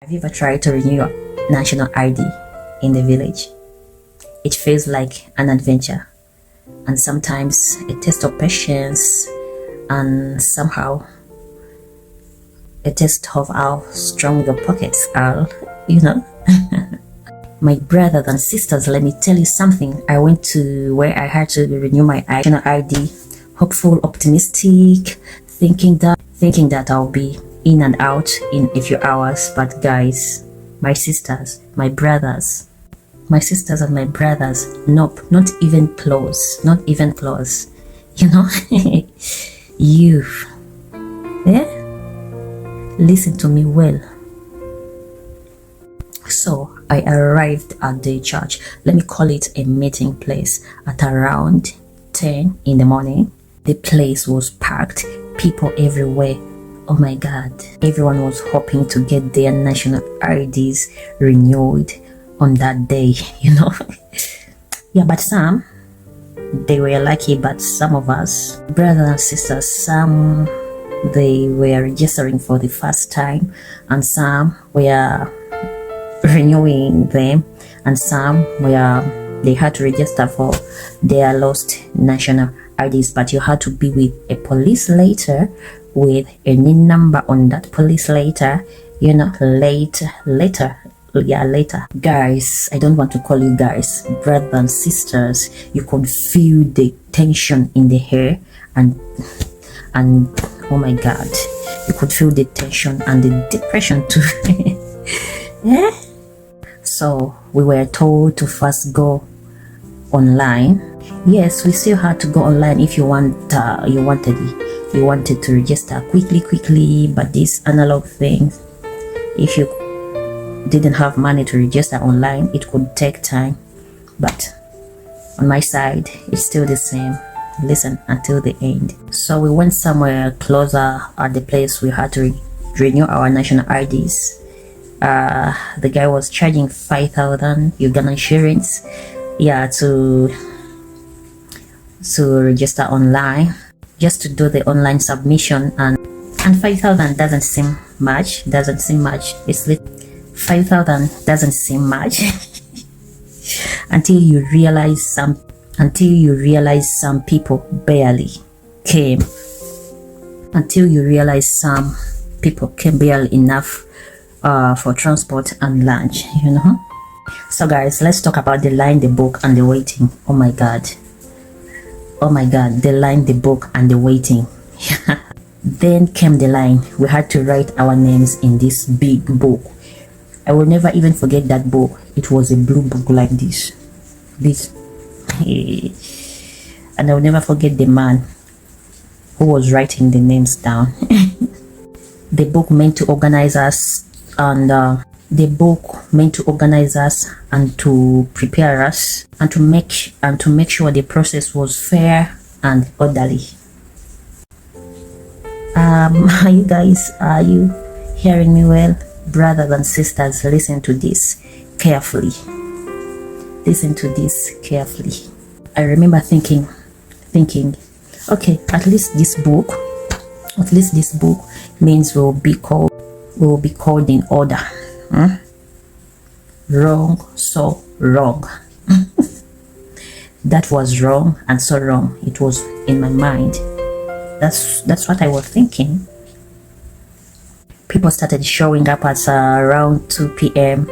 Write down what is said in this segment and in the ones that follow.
Have you ever tried to renew your national ID in the village? It feels like an adventure and sometimes a test of patience and somehow a test of how strong your pockets are. My brothers and sisters, let me tell you something. I went to where I had to renew my national ID, hopeful, optimistic, thinking that I'll be in and out in a few hours. But guys, my sisters, my brothers, my sisters and my brothers, nope, not even close, not even close. You, listen to me well. So I arrived at the church, let me call it a meeting place, at around 10 in the morning. The place was packed, people everywhere. Oh my God, everyone was hoping to get their national IDs renewed on that day. Yeah, but some, they were lucky, but some of us, brothers and sisters, some, they were registering for the first time, and some were renewing them, and some were, they had to register for their lost national IDs, but you had to be with a police letter with a NIN number on that police letter, later. Guys, I don't want to call you guys, brothers and sisters, you could feel the tension in the air, and oh my God, you could feel the tension and the depression too. Yeah. So we were told to first go online. Yes, we still had to go online if you wanted to register quickly, but this analog thing, if you didn't have money to register online, it could take time. But on my side, it's still the same. Listen until the end. So we went somewhere closer at the place we had to renew our national IDs. The guy was charging 5,000 Ugandan shillings, to register online, just to do the online submission, and 5,000 doesn't seem much. It's 5,000 doesn't seem much until you realize some people barely came. Until you realize some people came barely enough for transport and lunch. So guys, let's talk about the line, the book, and the waiting. Oh my God, the line, the book, and the waiting. Then came the line. We had to write our names in this big book. I will never even forget that book. It was a blue book like this, and I will never forget the man who was writing the names down. The book meant to organize us, and and to prepare us, and to make sure the process was fair and orderly. Are you hearing me well? Brothers and sisters, listen to this carefully. I remember thinking, okay, at least this book means we'll be called in order. Wrong, so wrong. That was wrong, and so wrong. It was in my mind. That's what I was thinking. People started showing up at around 2 p.m.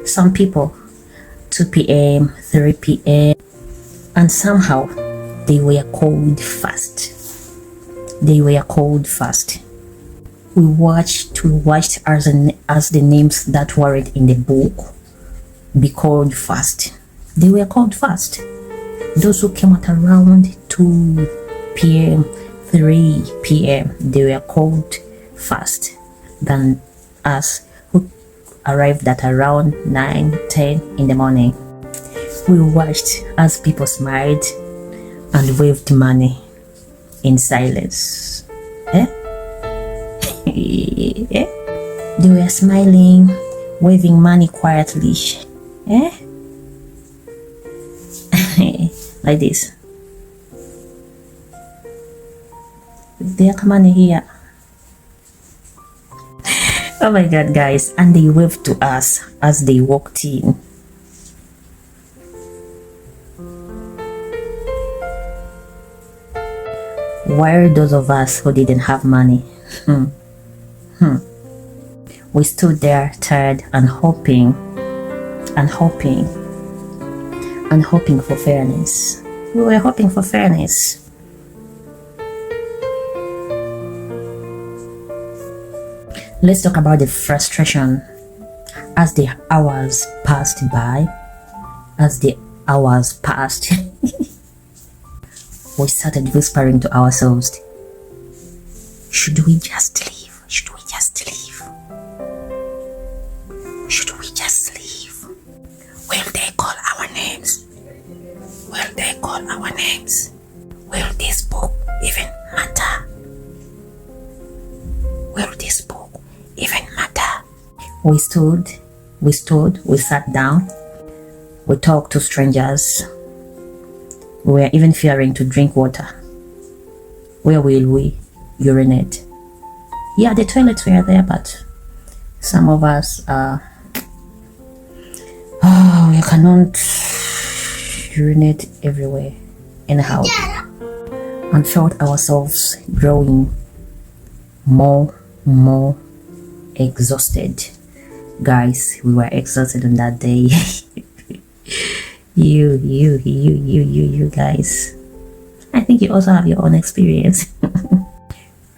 Some people 2 p.m., 3 p.m. and somehow they were called fast. We watched as the names that weren't in the book be called fast. They were called fast. Those who came at around 2 p.m., 3 p.m., they were called fast than us who arrived at around 9, 10 in the morning. We watched as people smiled and waved money in silence. They were smiling, waving money quietly. Like this. There's money here. Oh my god, guys, and they waved to us as they walked in. Where those of us who didn't have money, we stood there tired and hoping for fairness. We were hoping for fairness. Let's talk about the frustration as the hours passed by. We started whispering to ourselves, should we just leave? Should we just leave? Should we just leave? Will they call our names? Will they call our names? Will this book even matter? Will this book even matter? We sat down, we talked to strangers. We were even fearing to drink water. Where will we urinate? Yeah, the toilets were there, but some of us, we cannot urinate everywhere, anyhow, and felt ourselves growing more exhausted. Guys, we were exhausted on that day. You guys, I think you also have your own experience.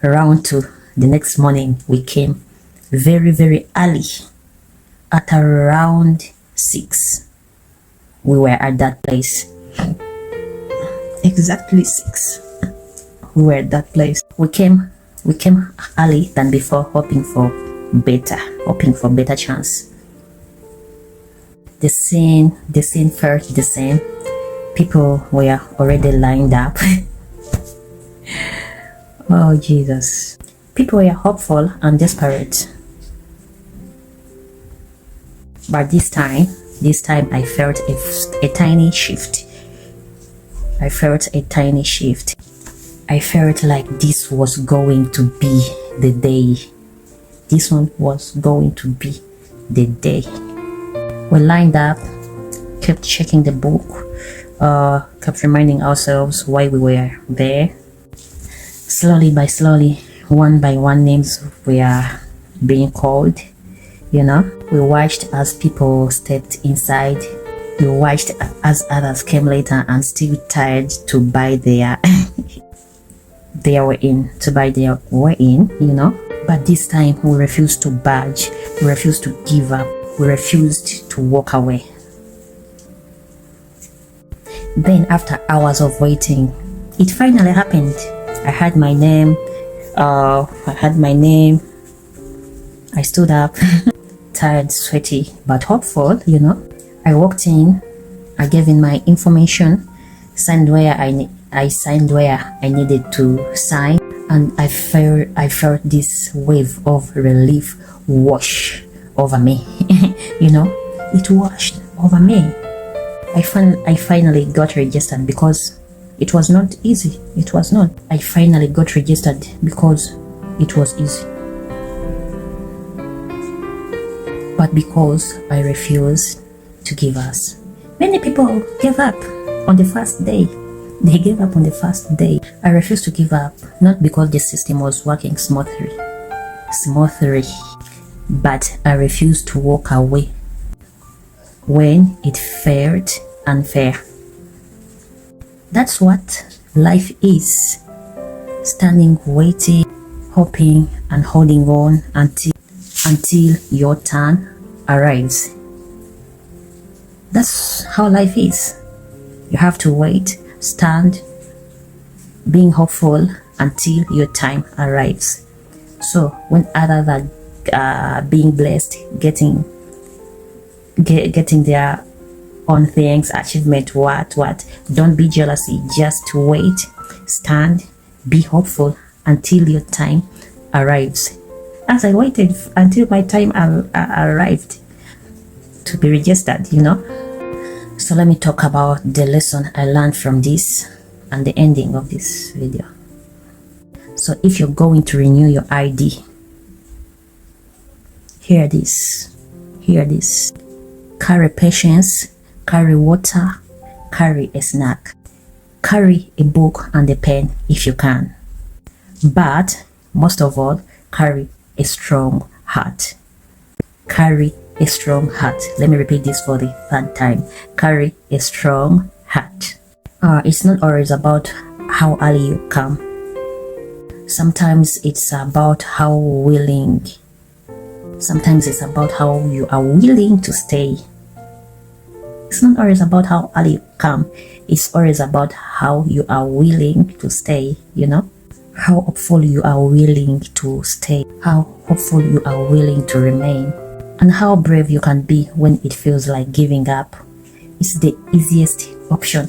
Round 2, the next morning we came very early. At around 6 we were at that place. Exactly 6 we were at that place. We came early than before, hoping for better chance. The scene felt the same. People were already lined up. Oh Jesus. People were hopeful and desperate. But this time I felt a tiny shift. I felt like this was going to be the day. This one was going to be the day. We lined up, kept checking the book, kept reminding ourselves why we were there. Slowly by slowly, one by one, names were being called. We watched as people stepped inside. We watched as others came later and still tired to buy their way in. But this time we refused to budge. We refused to give up. We refused to walk away. Then after hours of waiting, it finally happened. I had my name. I stood up, tired, sweaty, but hopeful, I walked in, I gave in my information, signed where I needed to sign, and I felt this wave of relief wash over me. It washed over me. I finally got registered because it was not easy. It was not. I finally got registered because it was easy. But because I refused to give up. Many people gave up on the first day. They gave up on the first day. I refused to give up, not because the system was working smoothly, but I refused to walk away when it felt unfair. That's what life is. Standing, waiting, hoping and holding on until your turn arrives. That's how life is. You have to wait, stand, being hopeful until your time arrives. So when others are being blessed, getting their own things, achievement, what, don't be jealousy. Just wait, stand, be hopeful until your time arrives. As I waited until my time arrived to be registered, So let me talk about the lesson I learned from this and the ending of this video. So if you're going to renew your ID, Hear this. Hear this. Carry patience, carry water, carry a snack, carry a book and a pen if you can. But most of all, carry a strong heart. Carry a strong heart. Let me repeat this for the third time. Carry a strong heart. It's not always about how early you come. Sometimes it's about how willing. Sometimes it's about how you are willing to stay. It's not always about how early you come. It's always about how you are willing to stay, you know? How hopeful you are willing to stay. How hopeful you are willing to remain. And how brave you can be when it feels like giving up. It's the easiest option.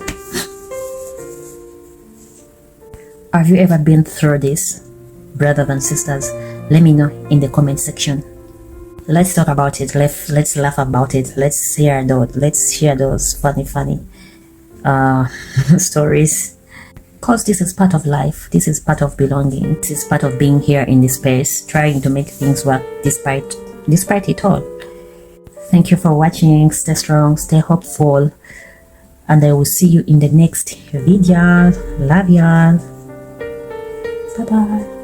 Have you ever been through this, brothers and sisters? Let me know in the comment section. Let's talk about it. Let's laugh about it. Let's share those funny stories. Because this is part of life. This is part of belonging. This is part of being here in this space, trying to make things work despite it all. Thank you for watching. Stay strong, stay hopeful, and I will see you in the next video. Love y'all. Bye bye.